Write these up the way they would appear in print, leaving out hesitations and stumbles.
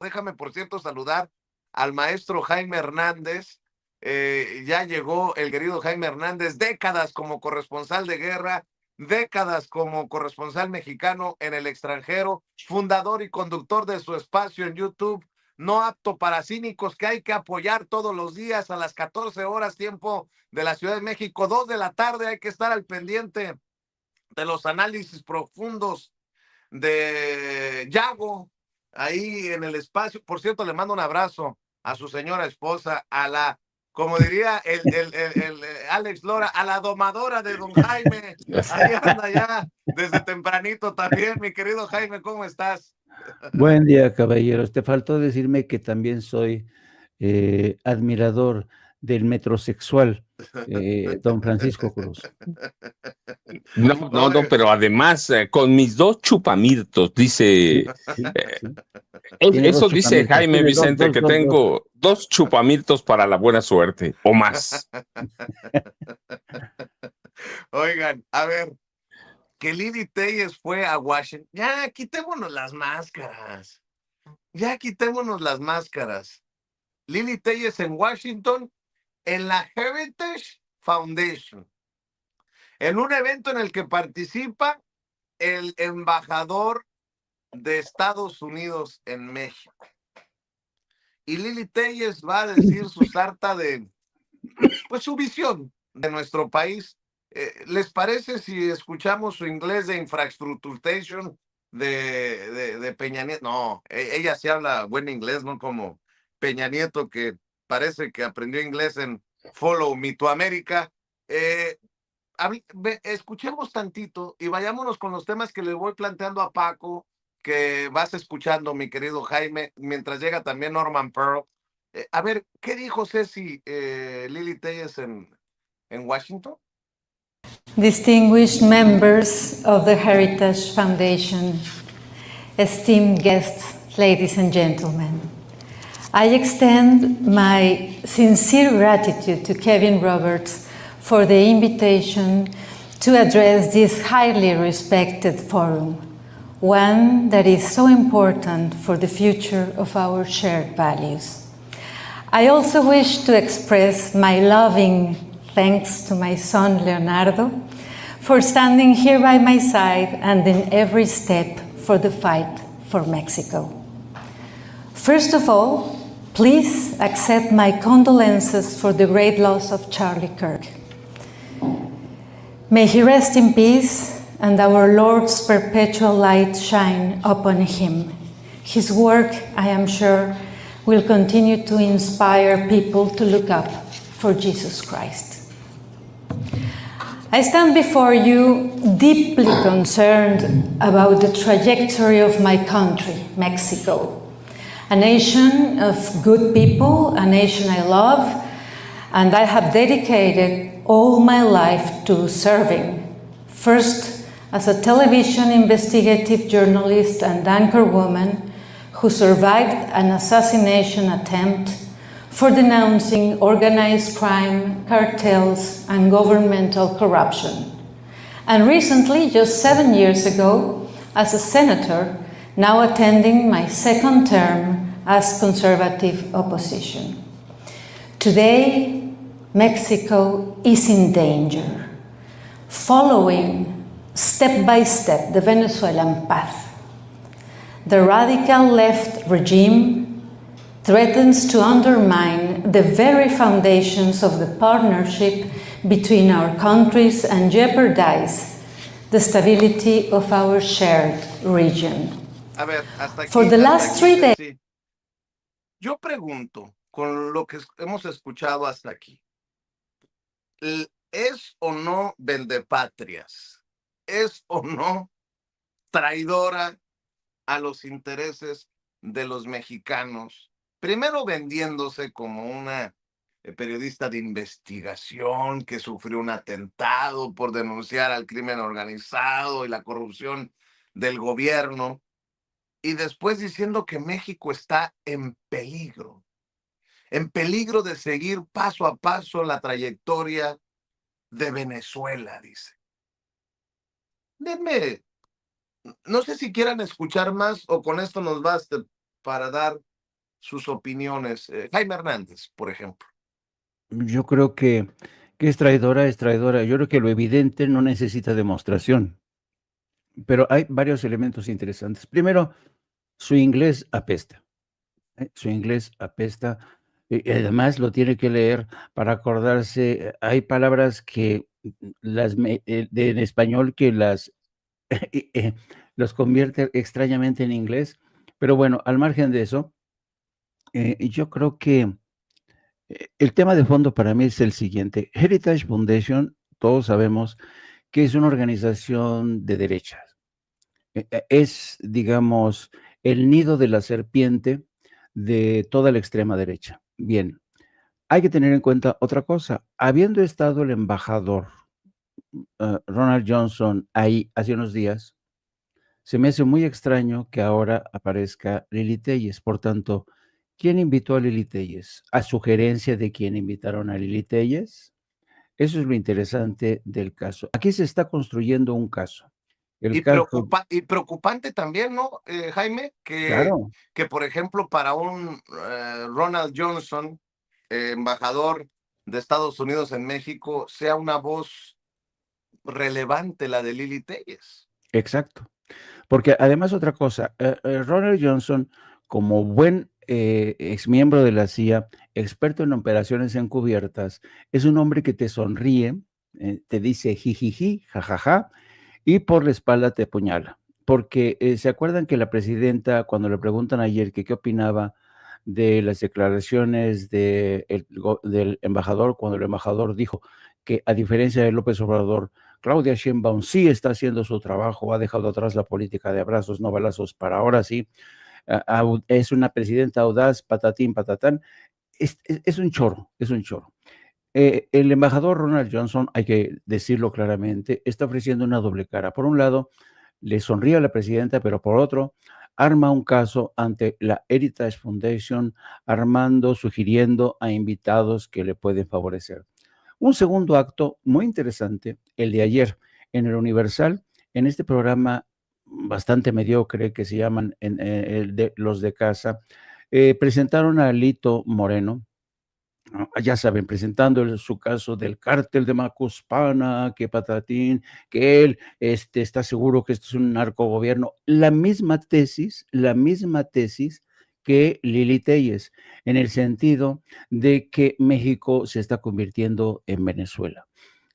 Déjame, por cierto, saludar al maestro Jaime Hernández. Ya llegó el querido Jaime Hernández, décadas como corresponsal de guerra, décadas como corresponsal mexicano en el extranjero, fundador y conductor de su espacio en YouTube, No Apto para Cínicos, que hay que apoyar todos los días a las 14 horas, tiempo de la Ciudad de México, 2 de la tarde, hay que estar al pendiente de los análisis profundos de Yago, ahí en el espacio. Por cierto, le mando un abrazo a su señora esposa, a la, como diría el Alex Lora, a la domadora de don Jaime. Ahí anda ya desde tempranito también, mi querido Jaime, ¿cómo estás? Buen día, caballeros. Te faltó decirme que también soy admirador del metrosexual, don Francisco Cruz. No, pero además, con mis 2 chupamirtos, dice, Sí, sí. Tiene dos eso dice chupamientos. Jaime Tiene dos, Vicente, dos, que dos, dos. tengo 2 chupamirtos para la buena suerte, o más. Oigan, a ver, que Lili Telles fue a Washington. Ya, quitémonos las máscaras. Ya quitémonos las máscaras. Lili Telles en Washington, en la Heritage Foundation, en un evento en el que participa el embajador de Estados Unidos en México. Y Lili Telles va a decir su sarta de, pues, su visión de nuestro país. ¿Les parece si escuchamos su inglés de infrastructuration de Peña Nieto? No, ella sí habla buen inglés, no como Peña Nieto, que parece que aprendió inglés en Follow Me to America. Escuchemos tantito y vayámonos con los temas que le voy planteando a Paco, que vas escuchando, mi querido Jaime, mientras llega también Norman Pearl. A ver, ¿qué dijo Ceci Lili Telles en Washington? Distinguished members of the Heritage Foundation, esteemed guests, ladies and gentlemen, I extend my sincere gratitude to Kevin Roberts for the invitation to address this highly respected forum, one that is so important for the future of our shared values. I also wish to express my loving thanks to my son Leonardo for standing here by my side and in every step for the fight for Mexico. First of all, please accept my condolences for the great loss of Charlie Kirk. May he rest in peace and our Lord's perpetual light shine upon him. His work, I am sure, will continue to inspire people to look up for Jesus Christ. I stand before you deeply concerned about the trajectory of my country, Mexico, a nation of good people, a nation I love, and I have dedicated all my life to serving. First, as a television investigative journalist and anchorwoman who survived an assassination attempt for denouncing organized crime, cartels, and governmental corruption. And recently, just 7 years ago, as a senator, now attending my second term as conservative opposition. Today, Mexico is in danger, following step by step the Venezuelan path. The radical left regime threatens to undermine the very foundations of the partnership between our countries and jeopardize the stability of our shared region. A ver, hasta aquí, For the last 3 days. Sí. Yo pregunto, con lo que hemos escuchado hasta aquí, ¿es o no vendepatrias? ¿Es o no traidora a los intereses de los mexicanos? Primero vendiéndose como una periodista de investigación que sufrió un atentado por denunciar al crimen organizado y la corrupción del gobierno, y después diciendo que México está en peligro de seguir paso a paso la trayectoria de Venezuela, dice. Denme, no sé si quieran escuchar más o con esto nos basta para dar sus opiniones. Jaime Hernández, por ejemplo. Yo creo que es traidora, es traidora. Yo creo que lo evidente no necesita demostración, pero hay varios elementos interesantes. Primero, su inglés apesta, su inglés apesta, y además lo tiene que leer para acordarse. Hay palabras que en español que las los convierte extrañamente en inglés, pero bueno, al margen de eso, yo creo que el tema de fondo para mí es el siguiente. Heritage Foundation, todos sabemos que es una organización de derechas. Es, digamos, el nido de la serpiente de toda la extrema derecha. Bien, hay que tener en cuenta otra cosa. Habiendo estado el embajador Ronald Johnson ahí hace unos días, se me hace muy extraño que ahora aparezca Lili Telles. Por tanto, ¿quién invitó a Lili Telles? ¿A sugerencia de quién invitaron a Lili Telles? Eso es lo interesante del caso. Aquí se está construyendo un caso. El caso, Y preocupante también, ¿no, Jaime? claro, Que, por ejemplo, para un Ronald Johnson, embajador de Estados Unidos en México, sea una voz relevante la de Lili Telles. exacto. Porque además otra cosa, Ronald Johnson, como buen exmiembro de la CIA, experto en operaciones encubiertas, es un hombre que te sonríe, te dice jijiji, jajaja, y por la espalda te apuñala. Porque se acuerdan que la presidenta, cuando le preguntan ayer que qué opinaba de las declaraciones del embajador, cuando el embajador dijo que a diferencia de López Obrador, Claudia Sheinbaum sí está haciendo su trabajo, ha dejado atrás la política de abrazos, no balazos, para ahora sí, es una presidenta audaz, patatín, patatán, es un choro, es un choro. El embajador Ronald Johnson, hay que decirlo claramente, está ofreciendo una doble cara. Por un lado, le sonríe a la presidenta, pero por otro, arma un caso ante la Heritage Foundation, sugiriendo a invitados que le pueden favorecer. Un segundo acto muy interesante, el de ayer en el Universal, en este programa bastante mediocre que se llaman los de casa, presentaron a Lito Moreno, ya saben, presentando su caso del cártel de Macuspana, que patatín, que él está seguro que esto es un narcogobierno. La misma tesis que Lili Telles, en el sentido de que México se está convirtiendo en Venezuela.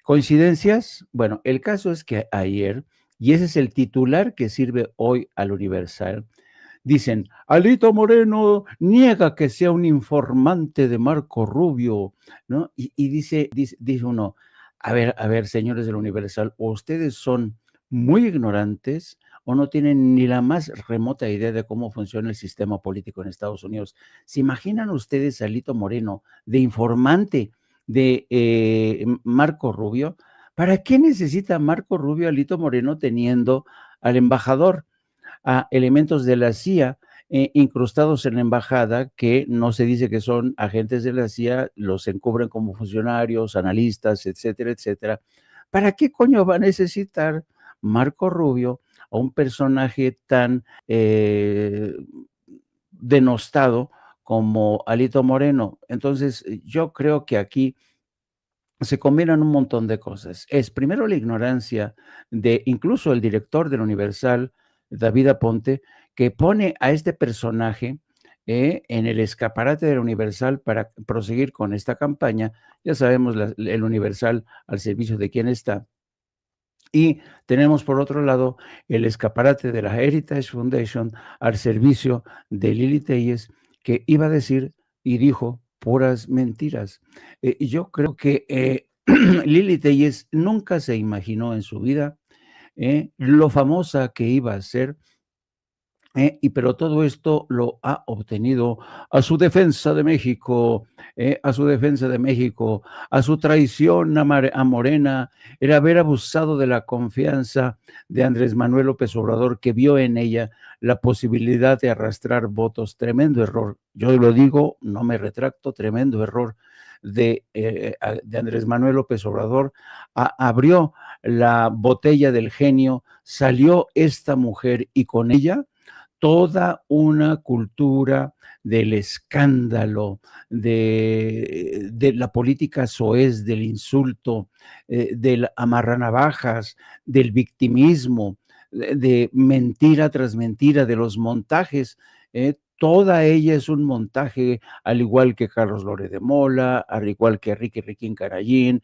¿Coincidencias? Bueno, el caso es que ayer, y ese es el titular que sirve hoy al Universal, dicen, Alito Moreno niega que sea un informante de Marco Rubio, ¿no? Y dice uno, a ver, señores del Universal, o ustedes son muy ignorantes o no tienen ni la más remota idea de cómo funciona el sistema político en Estados Unidos. ¿Se imaginan ustedes a Alito Moreno de informante de Marco Rubio? ¿Para qué necesita Marco Rubio a Alito Moreno teniendo al embajador, a elementos de la CIA incrustados en la embajada que no se dice que son agentes de la CIA, los encubren como funcionarios, analistas, etcétera, etcétera? ¿Para qué coño va a necesitar Marco Rubio a un personaje tan denostado como Alito Moreno? Entonces, yo creo que aquí se combinan un montón de cosas. Es primero la ignorancia de incluso el director del Universal, David Aponte, que pone a este personaje en el escaparate del Universal para proseguir con esta campaña. Ya sabemos el Universal al servicio de quién está. Y tenemos por otro lado el escaparate de la Heritage Foundation al servicio de Lili Telles, que iba a decir y dijo puras mentiras. Y yo creo que Lili Telles nunca se imaginó en su vida lo famosa que iba a ser. Pero todo esto lo ha obtenido a su defensa de México, a su defensa de México, a su traición a Morena, el haber abusado de la confianza de Andrés Manuel López Obrador, que vio en ella la posibilidad de arrastrar votos. Tremendo error. Yo lo digo, no me retracto, tremendo error de Andrés Manuel López Obrador. Abrió la botella del genio, salió esta mujer y con ella toda una cultura del escándalo, de la política soez, del insulto, del amarranavajas, del victimismo, de mentira tras mentira, de los montajes. Toda ella es un montaje, al igual que Carlos Lore de Mola, al igual que Ricky Riquín Carayín,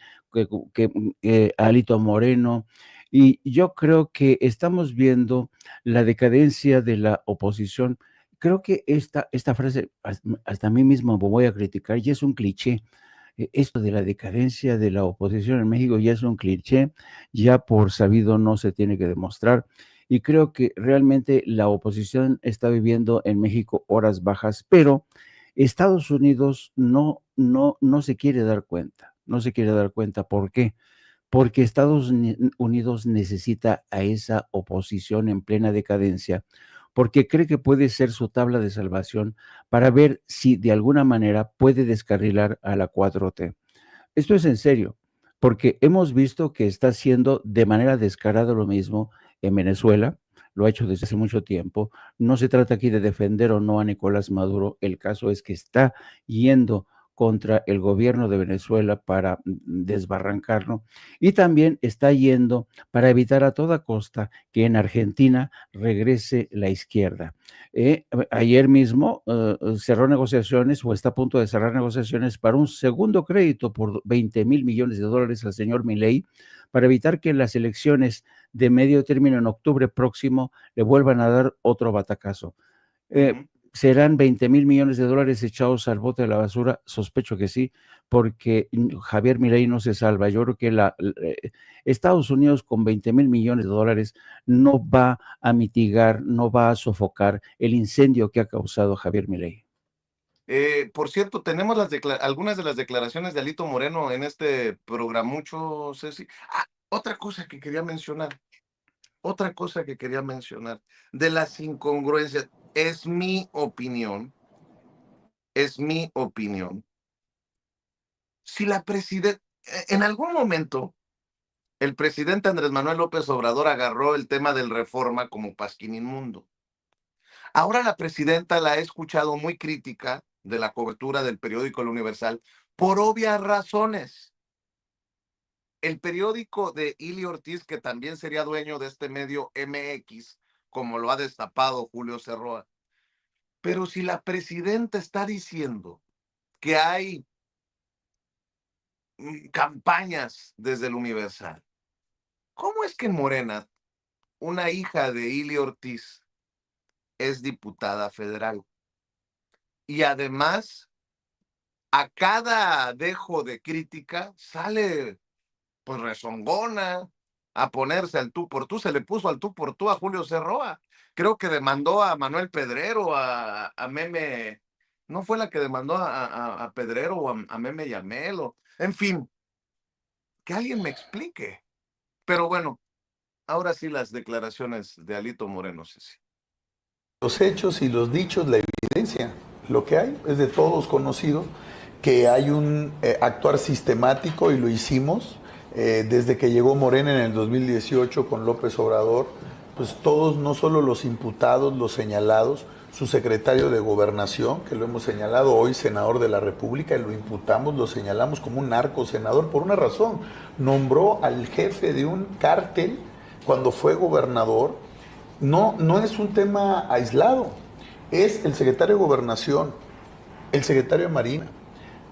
Alito Moreno. Y yo creo que estamos viendo la decadencia de la oposición. Creo que esta frase, hasta a mí mismo me voy a criticar, ya es un cliché. Esto de la decadencia de la oposición en México ya es un cliché, ya por sabido no se tiene que demostrar. Y creo que realmente la oposición está viviendo en México horas bajas, pero Estados Unidos no se quiere dar cuenta. No se quiere dar cuenta. ¿Por qué? Porque Estados Unidos necesita a esa oposición en plena decadencia, porque cree que puede ser su tabla de salvación para ver si de alguna manera puede descarrilar a la 4T. Esto es en serio, porque hemos visto que está haciendo de manera descarada lo mismo en Venezuela, lo ha hecho desde hace mucho tiempo. No se trata aquí de defender o no a Nicolás Maduro, el caso es que está yendo contra el gobierno de Venezuela para desbarrancarlo y también está yendo para evitar a toda costa que en Argentina regrese la izquierda. Ayer mismo cerró negociaciones o está a punto de cerrar negociaciones para un segundo crédito por 20,000 millones de dólares al señor Milei para evitar que en las elecciones de medio término en octubre próximo le vuelvan a dar otro batacazo. ¿Serán 20,000 millones de dólares echados al bote de la basura? Sospecho que sí, porque Javier Milei no se salva. Yo creo que Estados Unidos con 20,000 millones de dólares no va a mitigar, no va a sofocar el incendio que ha causado Javier Milei. Por cierto, tenemos algunas de las declaraciones de Alito Moreno en este programucho, Ceci. Otra cosa que quería mencionar, de las incongruencias, es mi opinión, si la presidenta, en algún momento, el presidente Andrés Manuel López Obrador agarró el tema del Reforma como pasquín inmundo. Ahora la presidenta la he escuchado muy crítica de la cobertura del periódico El Universal por obvias razones. El periódico de Ili Ortiz, que también sería dueño de este medio MX, como lo ha destapado Julio Cerroa. Pero si la presidenta está diciendo que hay campañas desde el Universal, ¿cómo es que en Morena, una hija de Ili Ortiz es diputada federal? Y además, a cada dejo de crítica sale pues rezongona a ponerse al tú por tú. Se le puso al tú por tú a Julio Cerroa. Creo que demandó a Manuel Pedrero, a Meme. ¿No fue la que demandó a Pedrero o a Meme Yamelo? En fin, que alguien me explique. Pero bueno, ahora sí las declaraciones de Alito Moreno, Ceci. Los hechos y los dichos, la evidencia, lo que hay es de todos conocido que hay un actuar sistemático y lo hicimos desde que llegó Morena en el 2018 con López Obrador, pues todos, no solo los imputados, los señalados, su secretario de Gobernación, que lo hemos señalado hoy, senador de la República, y lo imputamos, lo señalamos como un narco senador por una razón, nombró al jefe de un cártel cuando fue gobernador. No es un tema aislado, es el secretario de Gobernación, el secretario de Marina,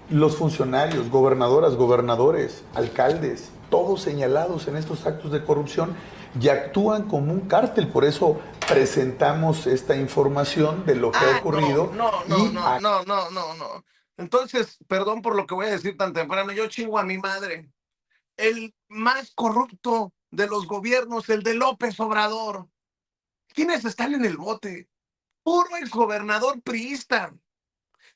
los funcionarios, gobernadoras, gobernadores, alcaldes, todos señalados en estos actos de corrupción y actúan como un cártel. Por eso presentamos esta información de lo que ha ocurrido. No. Entonces, perdón por lo que voy a decir tan temprano, yo chingo a mi madre. El más corrupto de los gobiernos, el de López Obrador. ¿Quiénes están en el bote? Puro exgobernador priista.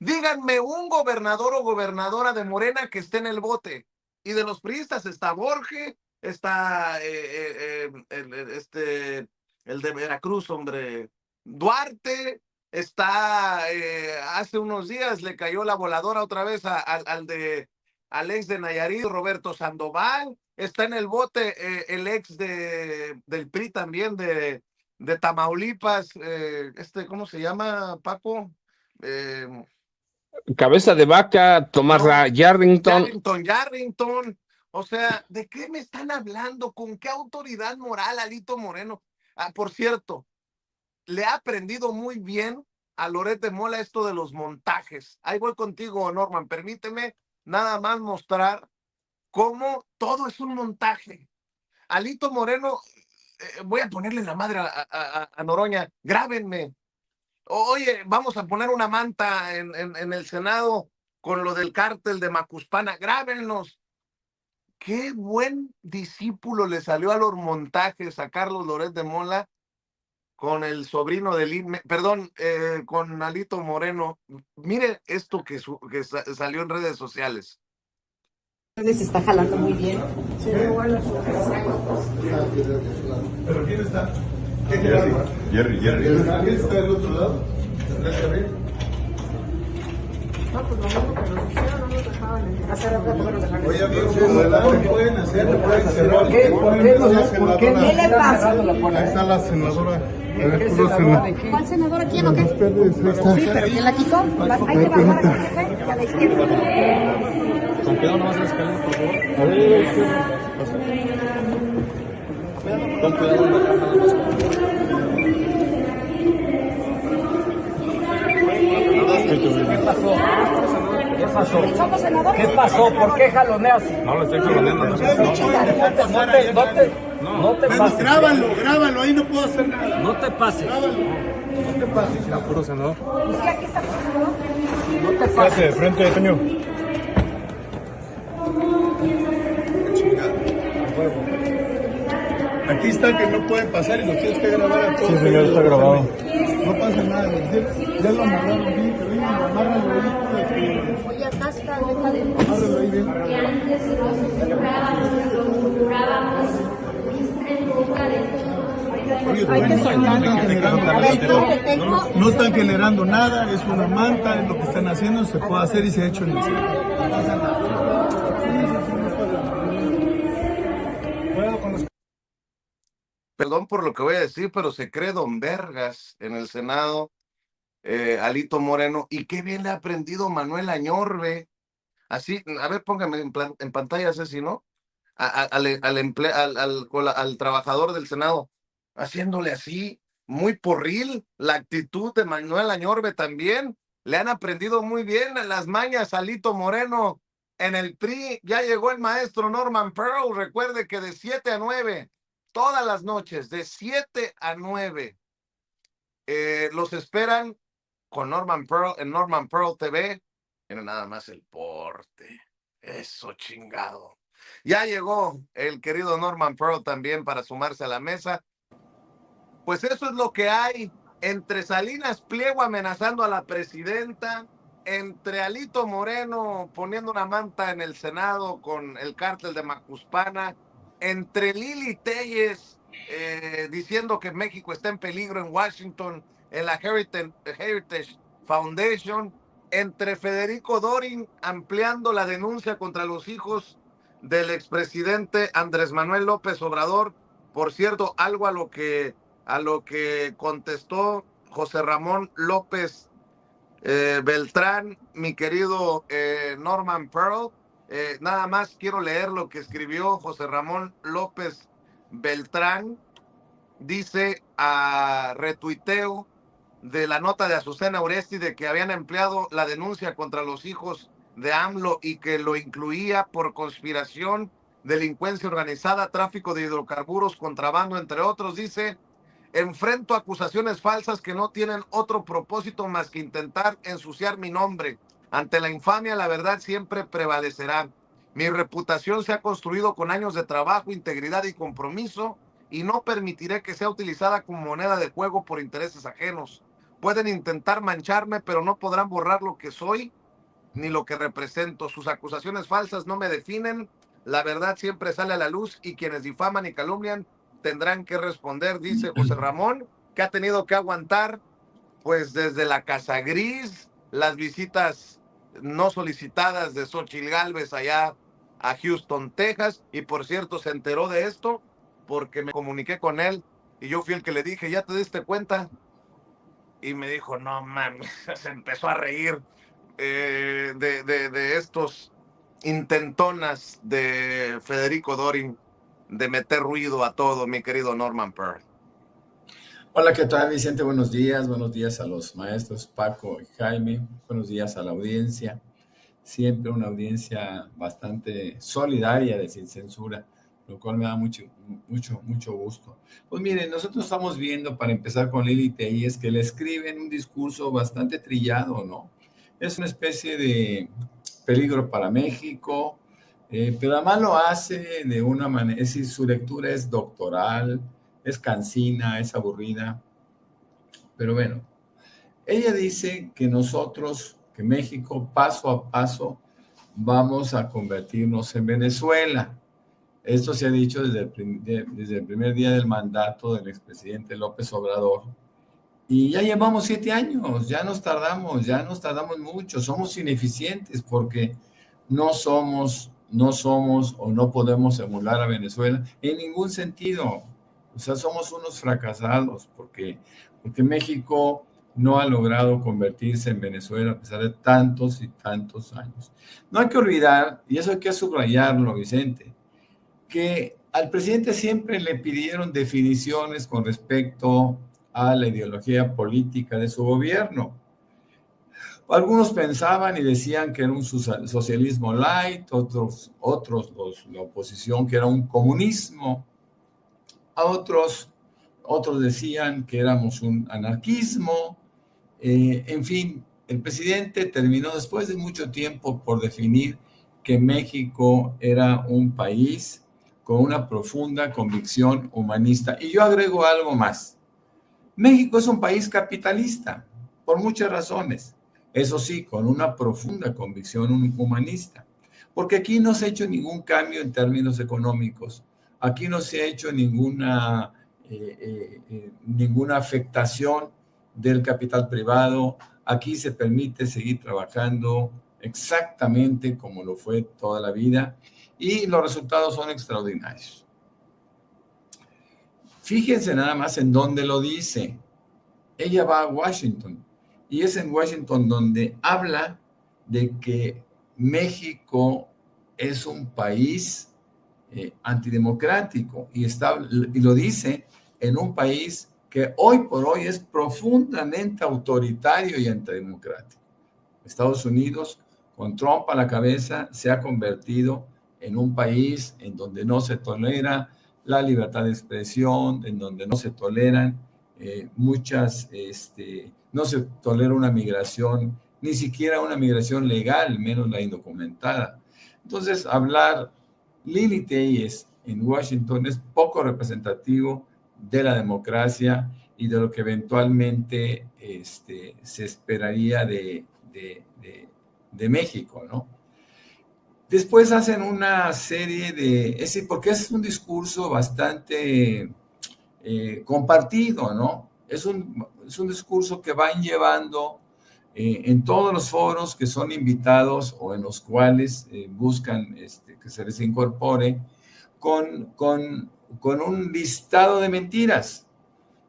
Díganme un gobernador o gobernadora de Morena que esté en el bote. Y de los priistas está Borges, está el de Veracruz, hombre, Duarte, está, hace unos días le cayó la voladora otra vez al ex de Nayarit, Roberto Sandoval, está en el bote el ex del PRI también, de Tamaulipas, ¿cómo se llama, Paco? Cabeza de vaca, Tomás No, Yarrington. Yarrington. O sea, ¿de qué me están hablando? ¿Con qué autoridad moral, Alito Moreno? Ah, por cierto, le ha aprendido muy bien a Loret de Mola esto de los montajes. Ahí voy contigo, Norman. Permíteme nada más mostrar cómo todo es un montaje. Alito Moreno, voy a ponerle la madre a Noroña. Grábenme. Oye, vamos a poner una manta en el Senado con lo del cártel de Macuspana. Grábenlos. Qué buen discípulo le salió a los montajes a Carlos Loret de Mola con el sobrino del perdón, con Alito Moreno. Mire esto que salió en redes sociales. Les está jalando muy bien. Sí, bueno. ¿Pero quién está? Jerry. ¿Quién está del otro lado? No, pues lo mismo que nos hicieron, no nos dejaban hacer rato que nos dejaron. Oye, amigos, ¿qué pueden hacer? ¿Lo pueden cerrar? ¿Por qué le pasa? Ahí está la senadora. ¿Cuál senadora? ¿Quién o qué? Sí, pero ¿quién la quitó? Hay que bajar a la jefe y a la izquierda. Con cuidado nomás la escalera, por favor. Con cuidado nada más. ¿Qué pasó? ¿Qué pasó? ¿Qué pasó? ¿Por qué jaloneas? No le estoy jaloneando. No te pases. Grábalo, ahí no puedo hacer nada. No te pases. No te pases. La puro senador. Pues sí, aquí está pasando. No te pases. De frente, Toño. Aquí está que no pueden pasar y los tienes que grabar a todos. Sí, señor, está grabado. No pasa nada. Ya lo amarraron bien, pero venga, amárralo ahí. Oye, acá está, deja de... Amárralo ahí bien. Que antes lo murmurábamos en boca de todos. Oye, Hay que no soltarlo. están generando A ver, nada. ¿dónde tengo? No están generando nada, es una manta, es lo que están haciendo, se puede hacer y se ha hecho en el cielo. No pasa nada. Perdón por lo que voy a decir, pero se cree don Vergas en el Senado, Alito Moreno, y qué bien le ha aprendido Manuel Añorbe. Así, a ver, póngame en pantalla, Ceci, ¿no? Al trabajador del Senado, haciéndole así, muy porril, la actitud de Manuel Añorbe también. Le han aprendido muy bien las mañas a Alito Moreno. En el PRI ya llegó el maestro Norman Pearl. Recuerde que de 7 a 9, todas las noches, de 7 a 9, los esperan con Norman Pearl en Norman Pearl TV. Miren nada más el porte. Eso chingado. Ya llegó el querido Norman Pearl también para sumarse a la mesa. Pues eso es lo que hay entre Salinas Pliego amenazando a la presidenta, entre Alito Moreno poniendo una manta en el Senado con el cártel de Macuspana, entre Lili Téllez diciendo que México está en peligro en Washington, en la Heritage Foundation, entre Federico Dorin ampliando la denuncia contra los hijos del expresidente Andrés Manuel López Obrador. Por cierto, algo a lo que contestó José Ramón López Beltrán, mi querido Norman Pearl. Nada más quiero leer lo que escribió José Ramón López Beltrán. Dice retuiteo de la nota de Azucena Oresti de que habían empleado la denuncia contra los hijos de AMLO y que lo incluía por conspiración, delincuencia organizada, tráfico de hidrocarburos, contrabando, entre otros. Dice: enfrento acusaciones falsas que no tienen otro propósito más que intentar ensuciar mi nombre. Ante la infamia, la verdad siempre prevalecerá. Mi reputación se ha construido con años de trabajo, integridad y compromiso, y no permitiré que sea utilizada como moneda de juego por intereses ajenos. Pueden intentar mancharme, pero no podrán borrar lo que soy ni lo que represento. Sus acusaciones falsas no me definen. La verdad siempre sale a la luz y quienes difaman y calumnian tendrán que responder, dice José Ramón, que ha tenido que aguantar pues desde la Casa Gris, las visitas no solicitadas de Xóchitl Gálvez allá a Houston, Texas. Y por cierto, se enteró de esto porque me comuniqué con él Y yo fui el que le dije, ¿ya te diste cuenta? Y me dijo, no mames, se empezó a reír de estos intentonas de Federico Dorin de meter ruido a todo, mi querido Norman Pearl. Hola, ¿qué tal, Vicente? Buenos días a los maestros Paco y Jaime, buenos días a la audiencia, siempre una audiencia bastante solidaria de Sin Censura, lo cual me da mucho gusto. Pues miren, nosotros estamos viendo, para empezar con Lili Telles, que le escriben un discurso bastante trillado, ¿no? Es una especie de peligro para México, pero además lo hace de una manera, es decir, su lectura es doctoral, es cansina, es aburrida, pero bueno, ella dice que nosotros, que México, paso a paso, vamos a convertirnos en Venezuela. Esto se ha dicho desde el primer día del mandato del expresidente López Obrador. Y ya llevamos 7 años, ya nos tardamos mucho, somos ineficientes porque no somos o no podemos emular a Venezuela en ningún sentido. O sea, somos unos fracasados porque México no ha logrado convertirse en Venezuela a pesar de tantos y tantos años. No hay que olvidar, y eso hay que subrayarlo, Vicente, que al presidente siempre le pidieron definiciones con respecto a la ideología política de su gobierno. Algunos pensaban y decían que era un socialismo light, otros la oposición que era un comunismo, a otros decían que éramos un anarquismo. En fin, el presidente terminó después de mucho tiempo por definir que México era un país con una profunda convicción humanista. Y yo agrego algo más. México es un país capitalista, por muchas razones. Eso sí, con una profunda convicción humanista. Porque aquí no se ha hecho ningún cambio en términos económicos. Aquí no se ha hecho ninguna afectación del capital privado. Aquí se permite seguir trabajando exactamente como lo fue toda la vida y los resultados son extraordinarios. Fíjense nada más en dónde lo dice. Ella va a Washington y es en Washington donde habla de que México es un país antidemocrático y lo dice en un país que hoy por hoy es profundamente autoritario y antidemocrático. Estados Unidos, con Trump a la cabeza, se ha convertido en un país en donde no se tolera la libertad de expresión, en donde no se toleran no se tolera una migración, ni siquiera una migración legal, menos la indocumentada. Entonces, hablar Lili Telles en Washington es poco representativo de la democracia y de lo que eventualmente se esperaría de México, ¿no? Después hacen una serie porque es un discurso bastante compartido, ¿no? Es un discurso que van llevando en todos los foros que son invitados o en los cuales buscan que se les incorpore con un listado de mentiras,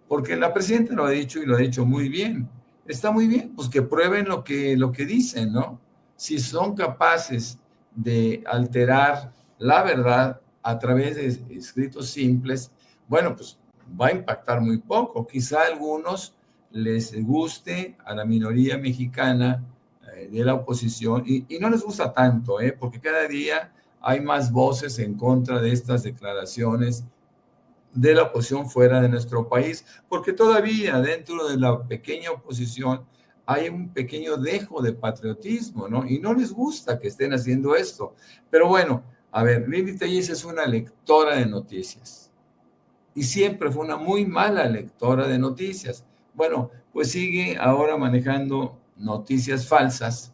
porque la presidenta lo ha dicho y lo ha dicho muy bien. Está muy bien, pues que prueben lo que dicen, ¿no? Si son capaces de alterar la verdad a través de escritos simples, bueno, pues va a impactar muy poco. Quizá a algunos les guste, a la minoría mexicana de la oposición, y no les gusta tanto, porque cada día hay más voces en contra de estas declaraciones de la oposición fuera de nuestro país, porque todavía dentro de la pequeña oposición hay un pequeño dejo de patriotismo, ¿no? Y no les gusta que estén haciendo esto. Pero bueno, a ver, Lili Telles es una lectora de noticias y siempre fue una muy mala lectora de noticias. Bueno, pues sigue ahora manejando noticias falsas,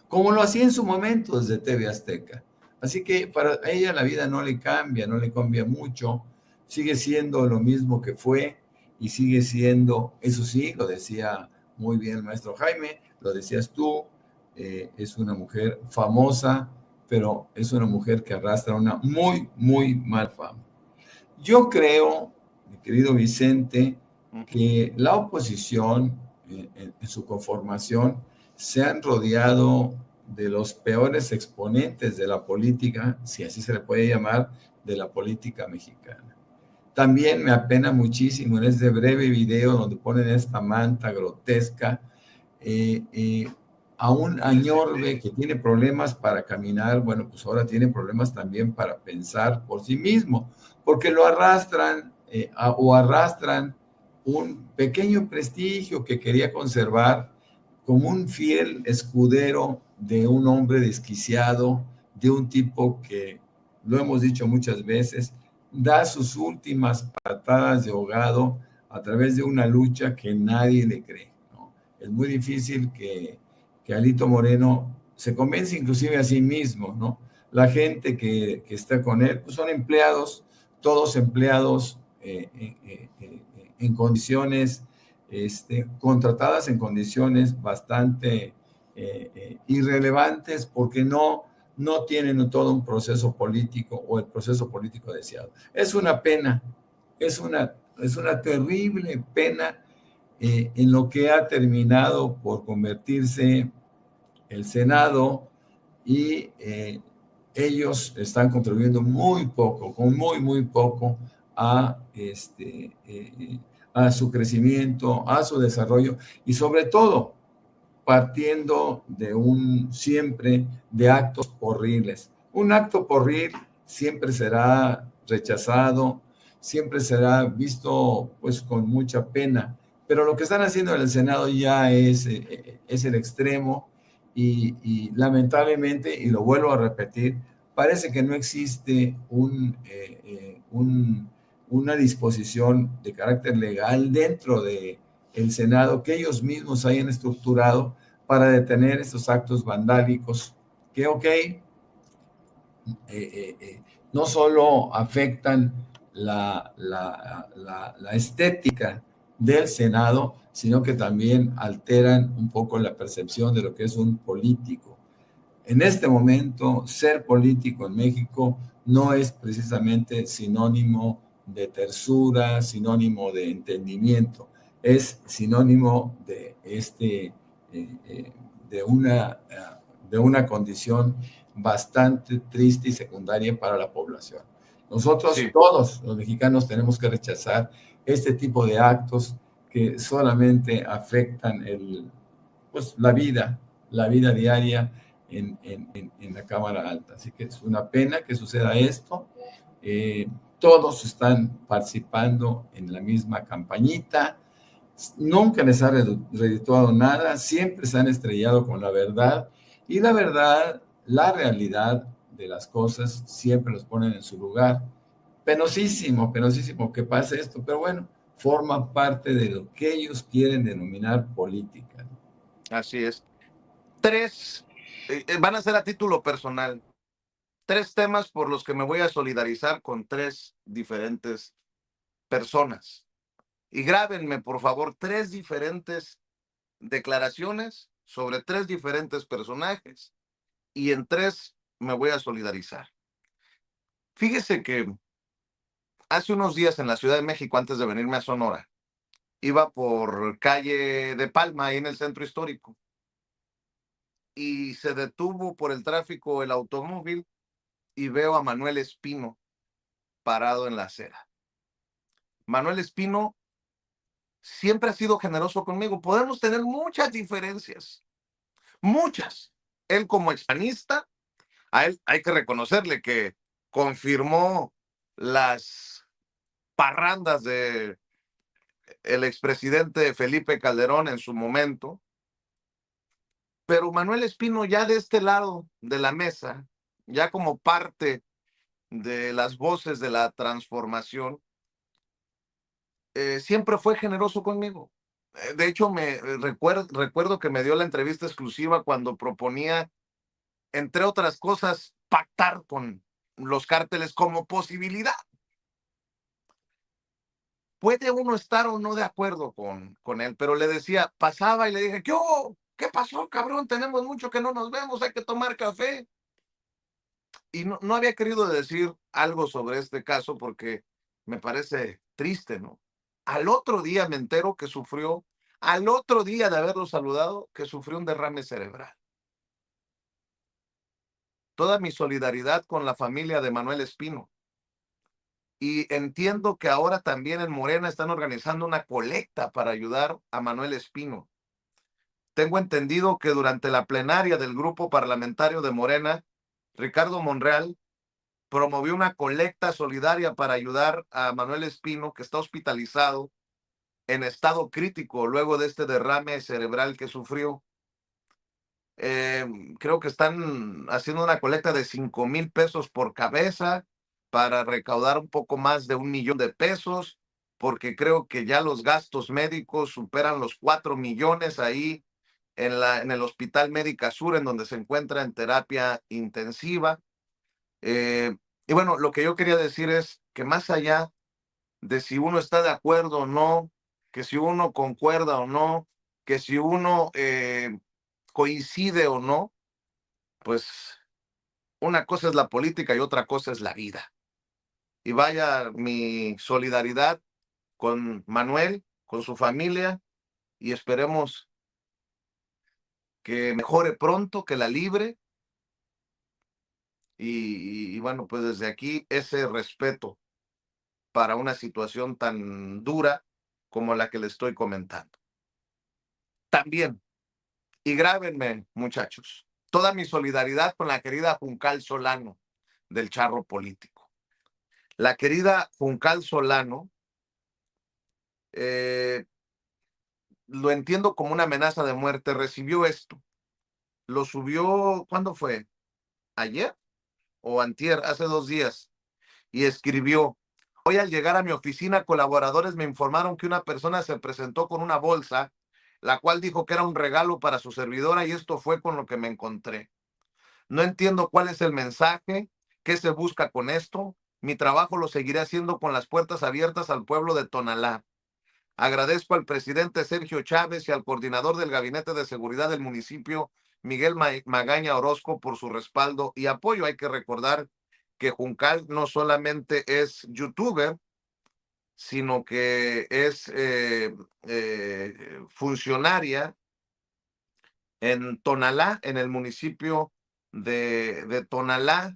como lo hacía en su momento desde TV Azteca. Así que para ella la vida no le cambia mucho, sigue siendo lo mismo que fue y sigue siendo, eso sí, lo decía muy bien el maestro Jaime, lo decías tú, es una mujer famosa, pero es una mujer que arrastra una muy, muy mal fama. Yo creo mi querido Vicente, que la oposición en su conformación se han rodeado de los peores exponentes de la política, si así se le puede llamar, de la política mexicana. También me apena muchísimo en este breve video donde ponen esta manta grotesca a un Añorbe que tiene problemas para caminar, bueno, pues ahora tiene problemas también para pensar por sí mismo, porque lo arrastran arrastran un pequeño prestigio que quería conservar como un fiel escudero de un hombre desquiciado, de un tipo que, lo hemos dicho muchas veces, da sus últimas patadas de ahogado a través de una lucha que nadie le cree, ¿no? Es muy difícil que Alito Moreno se convence inclusive a sí mismo, ¿no? La gente que está con él pues son empleados, todos empleados en condiciones, contratadas en condiciones bastante irrelevantes porque no tienen todo un proceso político o el proceso político deseado. Es una pena, es una terrible pena en lo que ha terminado por convertirse el Senado y ellos están contribuyendo muy poco, con muy poco a su crecimiento, a su desarrollo y sobre todo partiendo siempre de actos porriles. Un acto porril siempre será rechazado, siempre será visto pues con mucha pena, pero lo que están haciendo en el Senado ya es el extremo y lamentablemente, y lo vuelvo a repetir, parece que no existe una disposición de carácter legal dentro de el Senado que ellos mismos hayan estructurado para detener estos actos vandálicos que, no solo afectan la estética del Senado, sino que también alteran un poco la percepción de lo que es un político. En este momento, ser político en México no es precisamente sinónimo de tersura, sinónimo de entendimiento, es sinónimo de una condición bastante triste y secundaria para la población. Nosotros, todos los mexicanos, tenemos que rechazar este tipo de actos que solamente afectan la vida diaria en la Cámara Alta. Así que es una pena que suceda esto. Todos están participando en la misma campañita. Nunca les ha redituado nada, siempre se han estrellado con la verdad y la verdad, la realidad de las cosas siempre los ponen en su lugar. Penosísimo que pase esto, pero bueno, forma parte de lo que ellos quieren denominar política. Así es. Van a ser a título personal, 3 temas por los que me voy a solidarizar con 3 diferentes personas. Y grábenme, por favor, 3 diferentes declaraciones sobre 3 diferentes personajes y en 3 me voy a solidarizar. Fíjese que hace unos días en la Ciudad de México, antes de venirme a Sonora, iba por calle de Palma, ahí en el centro histórico, y se detuvo por el tráfico el automóvil y veo a Manuel Espino parado en la acera. Manuel Espino siempre ha sido generoso conmigo. Podemos tener muchas diferencias, muchas. Él como expanista, a él hay que reconocerle que confirmó las parrandas de el expresidente Felipe Calderón en su momento. Pero Manuel Espino ya de este lado de la mesa, ya como parte de las voces de la transformación, siempre fue generoso conmigo. De hecho, recuerdo que me dio la entrevista exclusiva cuando proponía, entre otras cosas, pactar con los cárteles como posibilidad. Puede uno estar o no de acuerdo con él, pero le decía, pasaba y le dije, ¿qué pasó, cabrón? Tenemos mucho que no nos vemos, hay que tomar café. Y no había querido decir algo sobre este caso porque me parece triste, ¿no? Al otro día me entero que sufrió, al otro día de haberlo saludado, que sufrió un derrame cerebral. Toda mi solidaridad con la familia de Manuel Espino. Y entiendo que ahora también en Morena están organizando una colecta para ayudar a Manuel Espino. Tengo entendido que durante la plenaria del grupo parlamentario de Morena, Ricardo Monreal promovió una colecta solidaria para ayudar a Manuel Espino, que está hospitalizado en estado crítico luego de este derrame cerebral que sufrió. Creo que están haciendo una colecta de 5,000 pesos por cabeza para recaudar un poco más de 1 millón de pesos, porque creo que ya los gastos médicos superan los 4 millones ahí en el Hospital Médica Sur, en donde se encuentra en terapia intensiva. Y bueno, lo que yo quería decir es que más allá de si uno está de acuerdo o no, que si uno concuerda o no, que si uno coincide o no, pues una cosa es la política y otra cosa es la vida. Y vaya mi solidaridad con Manuel, con su familia, y esperemos que mejore pronto, que la libre. Y bueno, pues desde aquí ese respeto para una situación tan dura como la que le estoy comentando. También, y grábenme, muchachos, toda mi solidaridad con la querida Juncal Solano del Charro Político. La querida Juncal Solano, lo entiendo como una amenaza de muerte, recibió esto. Lo subió, ¿cuándo fue? ¿Ayer o antier? Hace 2 días. Y escribió: hoy al llegar a mi oficina, colaboradores me informaron que una persona se presentó con una bolsa, la cual dijo que era un regalo para su servidora, y esto fue con lo que me encontré. No entiendo cuál es el mensaje, qué se busca con esto. Mi trabajo lo seguiré haciendo con las puertas abiertas al pueblo de Tonalá. Agradezco al presidente Sergio Chávez y al coordinador del Gabinete de Seguridad del municipio, Miguel Magaña Orozco, por su respaldo y apoyo. Hay que recordar que Juncal no solamente es youtuber, sino que es funcionaria en Tonalá, en el municipio de Tonalá.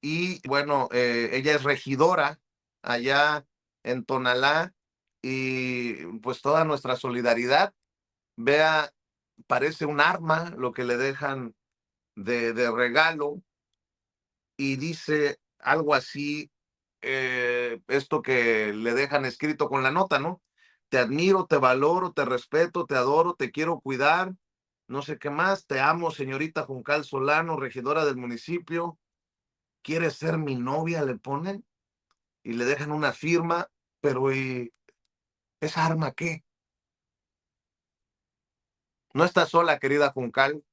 Y bueno, ella es regidora allá en Tonalá, y pues toda nuestra solidaridad. Vea, parece un arma lo que le dejan de regalo, y dice algo así, esto que le dejan escrito con la nota, ¿no? Te admiro, te valoro, te respeto, te adoro, te quiero cuidar, no sé qué más, te amo, señorita Juncal Solano, regidora del municipio. ¿Quieres ser mi novia?, le ponen, y le dejan una firma, pero ¿y esa arma qué? No está sola, querida Juncal,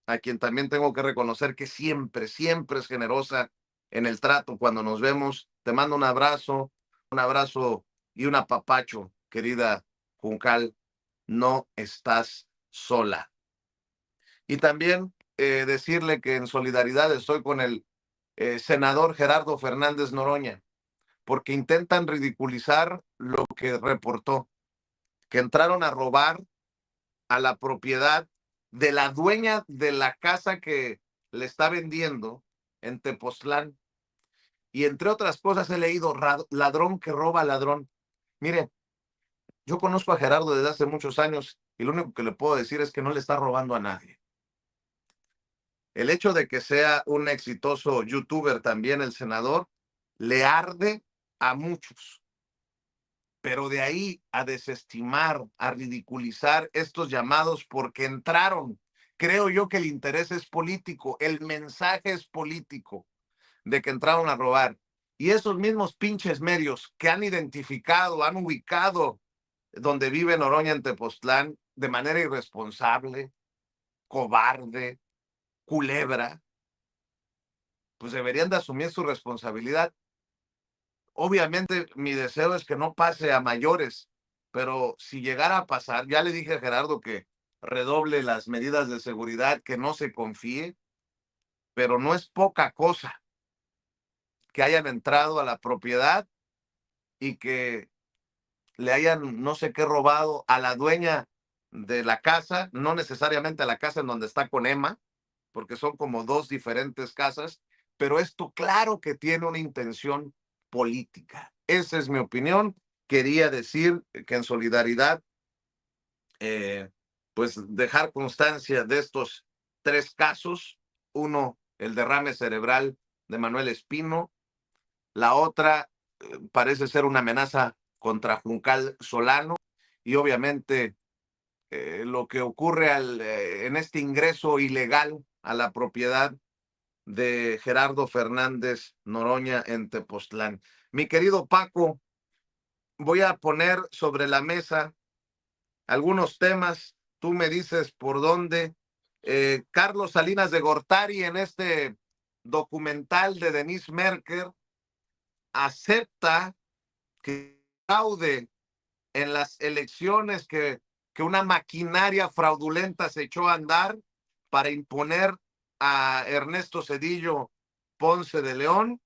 a quien también tengo que reconocer que siempre, siempre es generosa en el trato cuando nos vemos. Te mando un abrazo y un apapacho, querida Juncal. No estás sola. Y también decirle que en solidaridad estoy con el senador Gerardo Fernández Noroña, porque intentan ridiculizar lo que reportó, que entraron a robar a la propiedad de la dueña de la casa que le está vendiendo en Tepoztlán. Y entre otras cosas he leído ladrón que roba ladrón. Mire, yo conozco a Gerardo desde hace muchos años y lo único que le puedo decir es que no le está robando a nadie. El hecho de que sea un exitoso youtuber también el senador le arde a muchos. Pero de ahí a desestimar, a ridiculizar estos llamados porque entraron, creo yo que el interés es político, el mensaje es político de que entraron a robar. Y esos mismos pinches medios que han identificado, han ubicado donde vive Noroña en Tepoztlán de manera irresponsable, cobarde, culebra, pues deberían de asumir su responsabilidad. Obviamente mi deseo es que no pase a mayores, pero si llegara a pasar, ya le dije a Gerardo que redoble las medidas de seguridad, que no se confíe, pero no es poca cosa que hayan entrado a la propiedad y que le hayan no sé qué robado a la dueña de la casa, no necesariamente a la casa en donde está con Emma, porque son como dos diferentes casas, pero esto claro que tiene una intención política. Esa es mi opinión. Quería decir que en solidaridad, pues dejar constancia de estos 3 casos. Uno, el derrame cerebral de Manuel Espino. La otra parece ser una amenaza contra Juncal Solano. Y obviamente lo que ocurre en este ingreso ilegal a la propiedad de Gerardo Fernández Noroña en Tepoztlán. Mi querido Paco, voy a poner sobre la mesa algunos temas. Tú me dices por dónde. Carlos Salinas de Gortari, en este documental de Denise Merker, acepta que fraude en las elecciones, que una maquinaria fraudulenta se echó a andar para imponer a Ernesto Zedillo Ponce de León.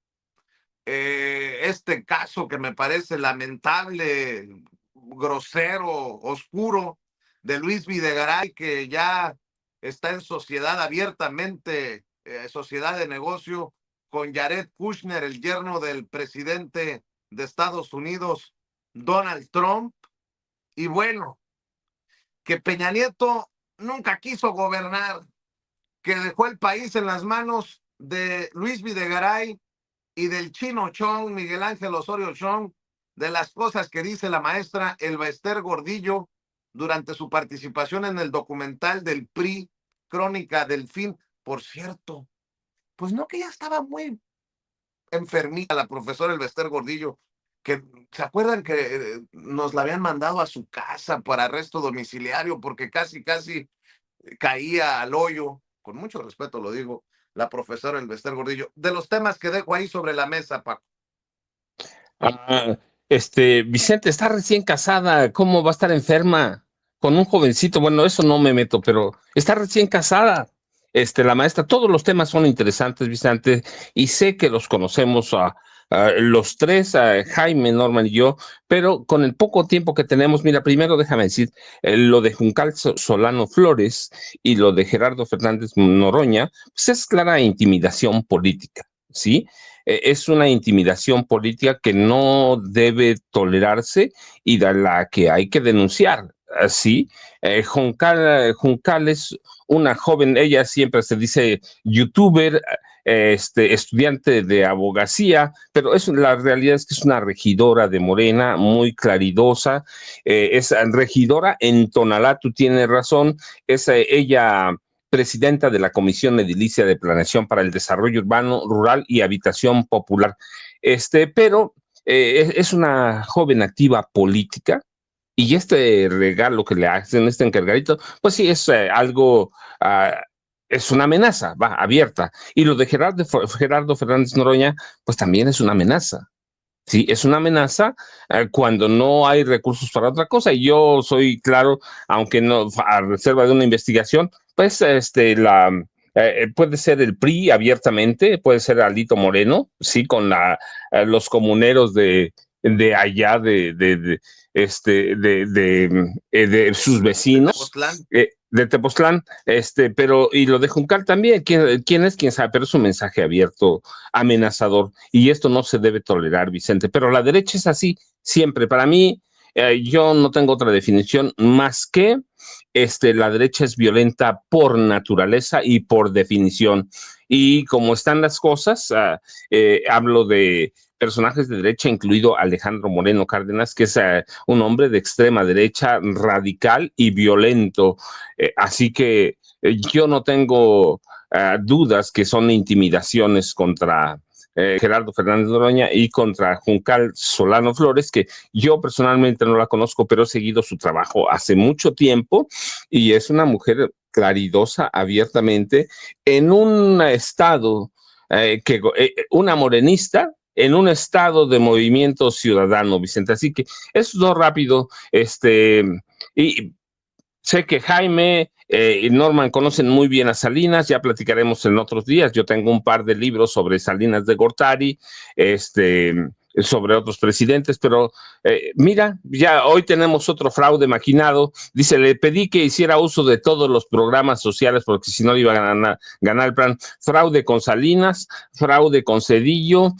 Este caso que me parece lamentable, grosero, oscuro, de Luis Videgaray, que ya está en sociedad abiertamente, sociedad de negocio, con Jared Kushner, el yerno del presidente de Estados Unidos, Donald Trump. Y bueno, que Peña Nieto nunca quiso gobernar, que dejó el país en las manos de Luis Videgaray y del Chino Chong, Miguel Ángel Osorio Chong, de las cosas que dice la maestra Elba Ester Gordillo durante su participación en el documental del PRI, Crónica del Fin. Por cierto, pues no, que ya estaba muy enfermita la profesora Elba Ester Gordillo, que se acuerdan que nos la habían mandado a su casa para arresto domiciliario porque casi caía al hoyo, con mucho respeto lo digo, la profesora Elba Ester Gordillo. De los temas que dejo ahí sobre la mesa, Paco. Vicente está recién casada, ¿cómo va a estar enferma con un jovencito? Bueno, eso no me meto, pero está recién casada. La maestra, todos los temas son interesantes, Vicente, y sé que los conocemos a los tres, a Jaime, Norman y yo, pero con el poco tiempo que tenemos, mira, primero déjame decir, lo de Juncal Solano Flores y lo de Gerardo Fernández Noroña, pues es clara intimidación política, ¿sí? Es una intimidación política que no debe tolerarse y de la que hay que denunciar, ¿sí? Juncal es una joven, ella siempre se dice youtuber, estudiante de abogacía, pero la realidad es que es una regidora de Morena, muy claridosa, es regidora en Tonalá, tú tienes razón, es ella presidenta de la Comisión Edilicia de Planeación para el Desarrollo Urbano, Rural y Habitación Popular, pero es una joven activa política, y este regalo que le hacen, este encargadito, pues sí, es algo, es una amenaza, va, abierta. Y lo de Gerardo Fernández Noroña, pues también es una amenaza. Sí, es una amenaza cuando no hay recursos para otra cosa. Y yo soy claro, aunque no, a reserva de una investigación, pues puede ser el PRI abiertamente, puede ser Alito Moreno, sí, con los comuneros de allá, de sus vecinos, de Tepoztlán, pero, y lo de Juncal también, ¿quién es? ¿Quién sabe? Pero es un mensaje abierto, amenazador, y esto no se debe tolerar, Vicente, pero la derecha es así, siempre. Para mí, yo no tengo otra definición más que la derecha es violenta por naturaleza y por definición, y como están las cosas, hablo de personajes de derecha, incluido Alejandro Moreno Cárdenas, que es un hombre de extrema derecha, radical y violento. Así que yo no tengo dudas que son intimidaciones contra Gerardo Fernández Noroña y contra Juncal Solano Flores, que yo personalmente no la conozco, pero he seguido su trabajo hace mucho tiempo, y es una mujer claridosa, abiertamente, en un estado una morenista, en un estado de movimiento ciudadano, Vicente. Así que eso es lo rápido. Y sé que Jaime y Norman conocen muy bien a Salinas, ya platicaremos en otros días. Yo tengo un par de libros sobre Salinas de Gortari, sobre otros presidentes, pero mira, ya hoy tenemos otro fraude maquinado. Dice, le pedí que hiciera uso de todos los programas sociales porque si no iba a ganar el plan. Fraude con Salinas, fraude con Zedillo,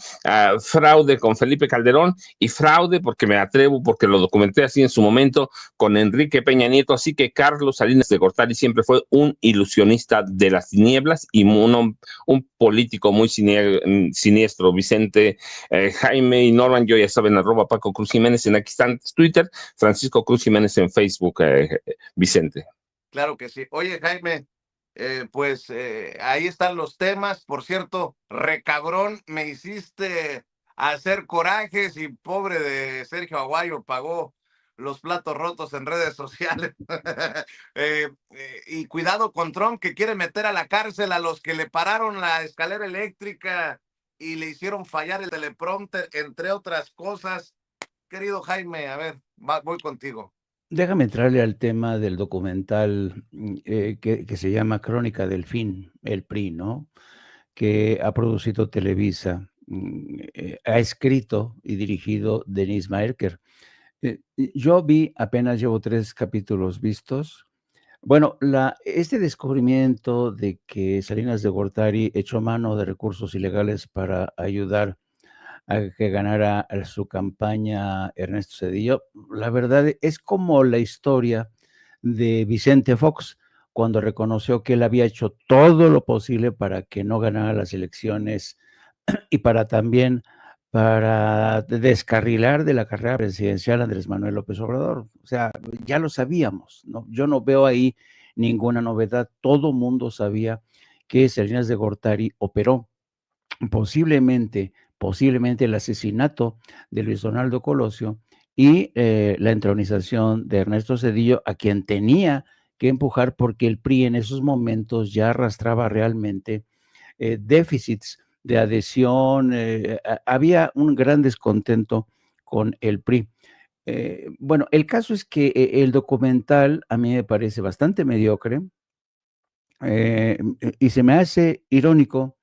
fraude con Felipe Calderón y fraude, porque me atrevo, porque lo documenté así en su momento, con Enrique Peña Nieto. Así que Carlos Salinas de Gortari siempre fue un ilusionista de las tinieblas y un político muy siniestro. Vicente, Jaime y Norman, yo ya saben, @ Paco Cruz Jiménez en aquí están Twitter, Francisco Cruz Jiménez en Facebook, Vicente. Claro que sí. Oye, Jaime, pues ahí están los temas. Por cierto, recabrón, me hiciste hacer corajes y pobre de Sergio Aguayo pagó los platos rotos en redes sociales. Y cuidado con Trump, que quiere meter a la cárcel a los que le pararon la escalera eléctrica y le hicieron fallar el teleprompter, entre otras cosas. Querido Jaime, a ver, voy contigo. Déjame entrarle al tema del documental que se llama Crónica del Fin, el PRI, ¿no? Que ha producido Televisa, ha escrito y dirigido Denis Maerker. Yo apenas llevo 3 capítulos vistos. Bueno, este descubrimiento de que Salinas de Gortari echó mano de recursos ilegales para ayudar a que ganara su campaña Ernesto Zedillo, la verdad es como la historia de Vicente Fox, cuando reconoció que él había hecho todo lo posible para que no ganara las elecciones y para descarrilar de la carrera presidencial a Andrés Manuel López Obrador. O sea, ya lo sabíamos, ¿no? Yo no veo ahí ninguna novedad. Todo mundo sabía que Salinas de Gortari operó posiblemente el asesinato de Luis Donaldo Colosio y la entronización de Ernesto Zedillo, a quien tenía que empujar porque el PRI en esos momentos ya arrastraba realmente déficits de adhesión, había un gran descontento con el PRI. Bueno, el caso es que el documental a mí me parece bastante mediocre y se me hace irónico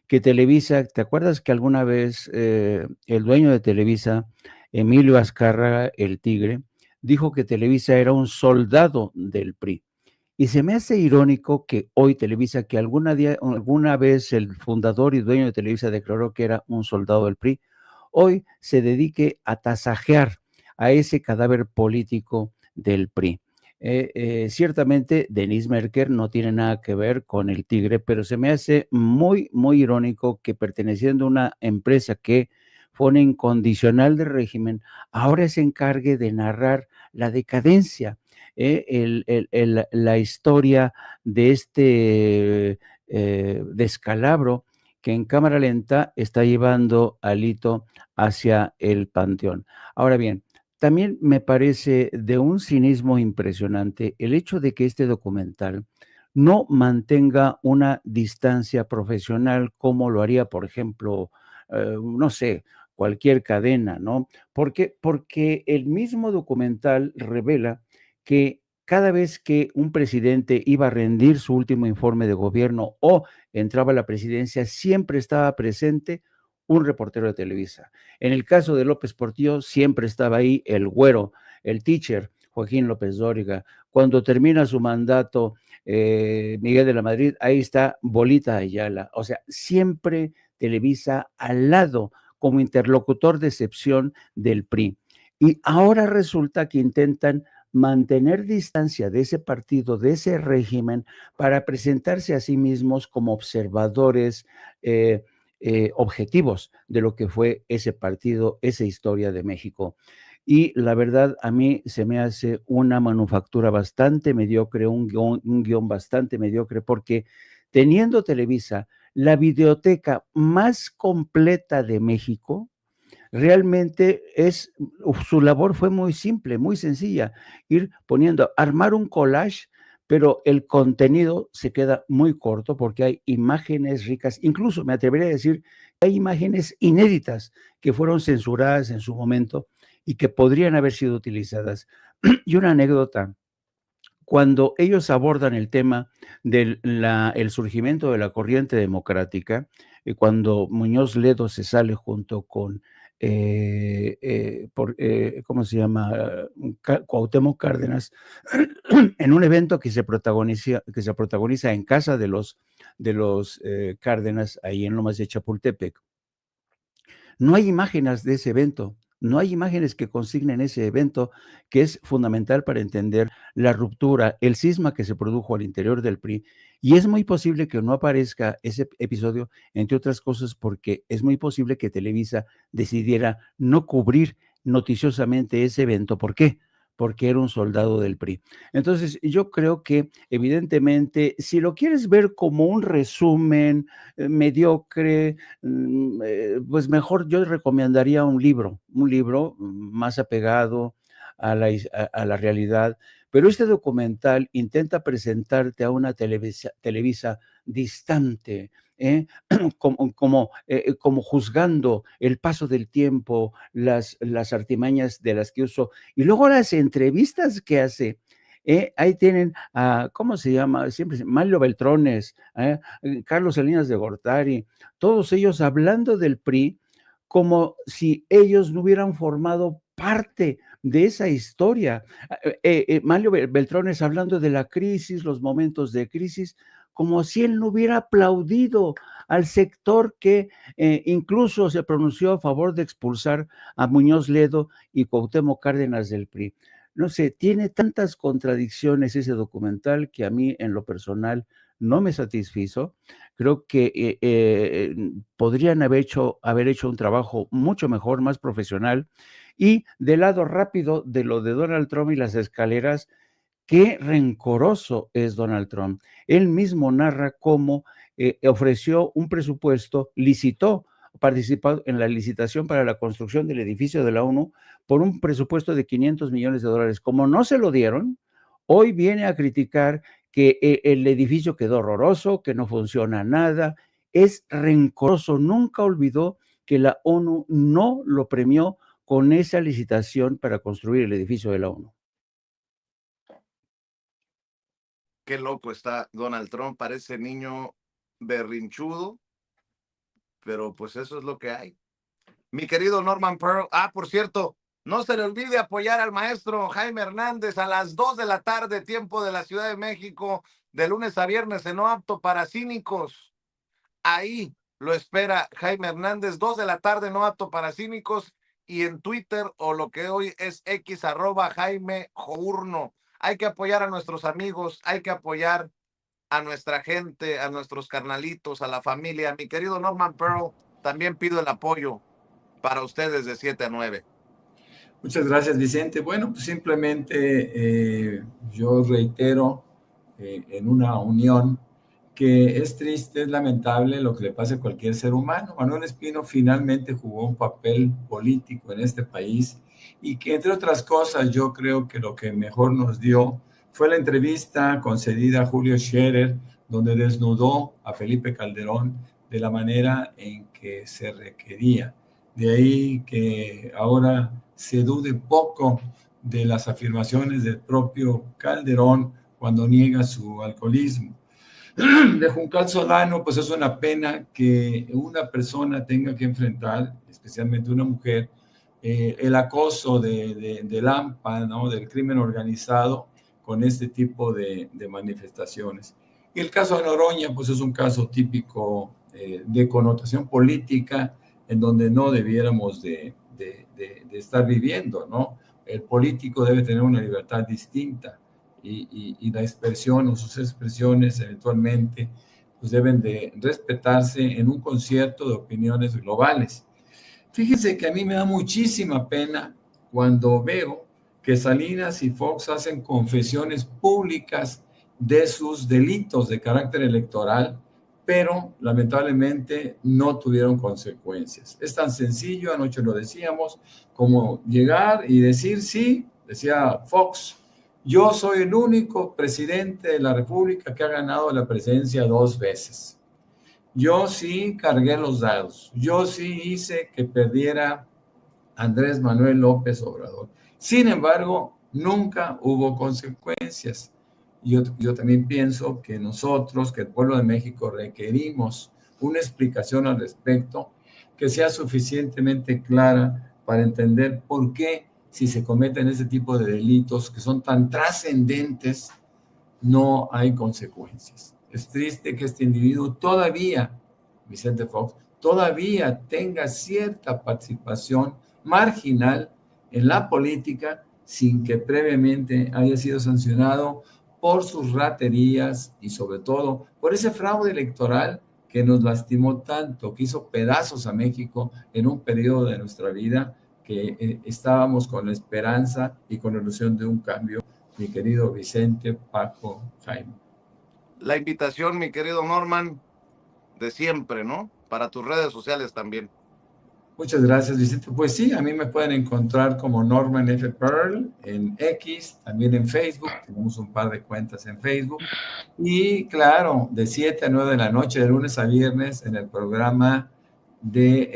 que Televisa, ¿te acuerdas que alguna vez el dueño de Televisa, Emilio Azcárraga, el Tigre, dijo que Televisa era un soldado del PRI? Y se me hace irónico que hoy Televisa, que alguna vez el fundador y dueño de Televisa declaró que era un soldado del PRI, hoy se dedique a tasajear a ese cadáver político del PRI. Ciertamente, Denis Maerker no tiene nada que ver con el Tigre, pero se me hace muy, muy irónico que perteneciendo a una empresa que fue un incondicional del régimen, ahora se encargue de narrar la decadencia, la historia de este descalabro que en cámara lenta está llevando a Alito hacia el panteón. Ahora bien, también me parece de un cinismo impresionante el hecho de que este documental no mantenga una distancia profesional como lo haría, por ejemplo, no sé, cualquier cadena, ¿no? Porque el mismo documental revela que cada vez que un presidente iba a rendir su último informe de gobierno o entraba a la presidencia, siempre estaba presente un reportero de Televisa. En el caso de López Portillo, siempre estaba ahí el güero, el teacher, Joaquín López Dóriga. Cuando termina su mandato, Miguel de la Madrid, ahí está Bolita Ayala. O sea, siempre Televisa al lado como interlocutor de excepción del PRI. Y ahora resulta que intentan mantener distancia de ese partido, de ese régimen, para presentarse a sí mismos como observadores objetivos de lo que fue ese partido, esa historia de México. Y la verdad, a mí se me hace una manufactura bastante mediocre, un guión bastante mediocre, porque teniendo Televisa la videoteca más completa de México, realmente su labor fue muy simple, muy sencilla, armar un collage, pero el contenido se queda muy corto porque hay imágenes ricas, incluso me atrevería a decir que hay imágenes inéditas que fueron censuradas en su momento y que podrían haber sido utilizadas. Y una anécdota, cuando ellos abordan el tema del el surgimiento de la corriente democrática, cuando Muñoz Ledo se sale junto con ¿cómo se llama? Cuauhtémoc Cárdenas, en un evento que se protagoniza en casa de los Cárdenas, ahí en Lomas de Chapultepec. No hay imágenes de ese evento, no hay imágenes que consignen ese evento, que es fundamental para entender la ruptura, el cisma que se produjo al interior del PRI, y es muy posible que no aparezca ese episodio, entre otras cosas, porque es muy posible que Televisa decidiera no cubrir noticiosamente ese evento. ¿Por qué? Porque era un soldado del PRI. Entonces, yo creo que evidentemente, si lo quieres ver como un resumen mediocre, pues mejor yo recomendaría un libro más apegado a la realidad. Pero este documental intenta presentarte a una Televisa distante, como juzgando el paso del tiempo, las artimañas de las que usó, y luego las entrevistas que hace. Ahí tienen a, ¿cómo se llama? Siempre, Mario Beltrones, Carlos Salinas de Gortari, todos ellos hablando del PRI como si ellos no hubieran formado parte de esa historia. Mario Beltrones hablando de la crisis, los momentos de crisis, como si él no hubiera aplaudido al sector que incluso se pronunció a favor de expulsar a Muñoz Ledo y Cuauhtémoc Cárdenas del PRI. No sé, tiene tantas contradicciones ese documental que a mí en lo personal no me satisfizo. Creo que podrían haber hecho un trabajo mucho mejor, más profesional. Y del lado rápido de lo de Donald Trump y las escaleras, qué rencoroso es Donald Trump. Él mismo narra cómo ofreció un presupuesto, participó en la licitación para la construcción del edificio de la ONU por un presupuesto de $500 millones. Como no se lo dieron, hoy viene a criticar que el edificio quedó horroroso, que no funciona nada. Es rencoroso, nunca olvidó que la ONU no lo premió con esa licitación para construir el edificio de la ONU. Qué loco está Donald Trump, parece niño berrinchudo, pero pues eso es lo que hay. Mi querido Norman Pearl, por cierto, no se le olvide apoyar al maestro Jaime Hernández a las 2 de la tarde, tiempo de la Ciudad de México, de lunes a viernes en No Apto para Cínicos. Ahí lo espera Jaime Hernández, 2 de la tarde, No Apto para Cínicos, y en Twitter, o lo que hoy es X, @Jaime Journo. Hay que apoyar a nuestros amigos, hay que apoyar a nuestra gente, a nuestros carnalitos, a la familia. Mi querido Norman Pearl, también pido el apoyo para ustedes de 7 a 9. Muchas gracias, Vicente. Bueno, pues simplemente yo reitero en una unión que es triste, es lamentable lo que le pase a cualquier ser humano. Manuel Espino finalmente jugó un papel político en este país y que, entre otras cosas, yo creo que lo que mejor nos dio fue la entrevista concedida a Julio Scherer, donde desnudó a Felipe Calderón de la manera en que se requería. De ahí que ahora se dude poco de las afirmaciones del propio Calderón cuando niega su alcoholismo. De Juncal Solano, pues es una pena que una persona tenga que enfrentar, especialmente una mujer, el acoso del AMPA, ¿no?, del crimen organizado, con este tipo de manifestaciones. Y el caso de Noroña, pues es un caso típico de connotación política, en donde no debiéramos de estar viviendo, ¿no? El político debe tener una libertad distinta y la expresión o sus expresiones eventualmente pues deben de respetarse en un concierto de opiniones globales. Fíjense que a mí me da muchísima pena cuando veo que Salinas y Fox hacen confesiones públicas de sus delitos de carácter electoral, pero lamentablemente no tuvieron consecuencias. Es tan sencillo, anoche lo decíamos, como llegar y decir, sí, decía Fox, yo soy el único presidente de la República que ha ganado la presidencia 2 veces. Yo sí cargué los dados. Yo sí hice que perdiera Andrés Manuel López Obrador. Sin embargo, nunca hubo consecuencias. Yo también pienso que nosotros, que el pueblo de México, requerimos una explicación al respecto, que sea suficientemente clara para entender por qué, si se cometen ese tipo de delitos que son tan trascendentes, no hay consecuencias. Es triste que este individuo todavía, Vicente Fox, todavía tenga cierta participación marginal en la política sin que previamente haya sido sancionado por sus raterías y sobre todo por ese fraude electoral que nos lastimó tanto, que hizo pedazos a México en un periodo de nuestra vida que estábamos con la esperanza y con la ilusión de un cambio, mi querido Vicente, Paco, Jaime. La invitación, mi querido Norman, de siempre, ¿no? Para tus redes sociales también. Muchas gracias, Vicente. Pues sí, a mí me pueden encontrar como Norman F. Pearl en X, también en Facebook. Tenemos un par de cuentas en Facebook. Y claro, de 7 a 9 de la noche, de lunes a viernes, en este programa de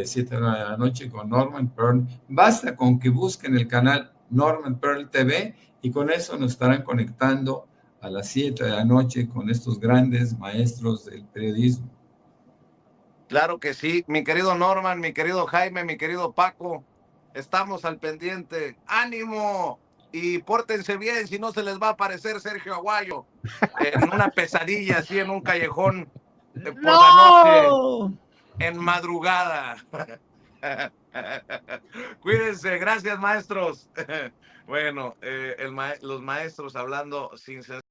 7 a 9 de la noche con Norman Pearl. Basta con que busquen el canal Norman Pearl TV y con eso nos estarán conectando a las 7 de la noche con estos grandes maestros del periodismo. Claro que sí, mi querido Norman, mi querido Jaime, mi querido Paco, estamos al pendiente. ¡Ánimo! Y pórtense bien, si no se les va a aparecer Sergio Aguayo en una pesadilla así en un callejón por la noche, en madrugada. Cuídense, gracias maestros. Bueno, los maestros hablando sin censura.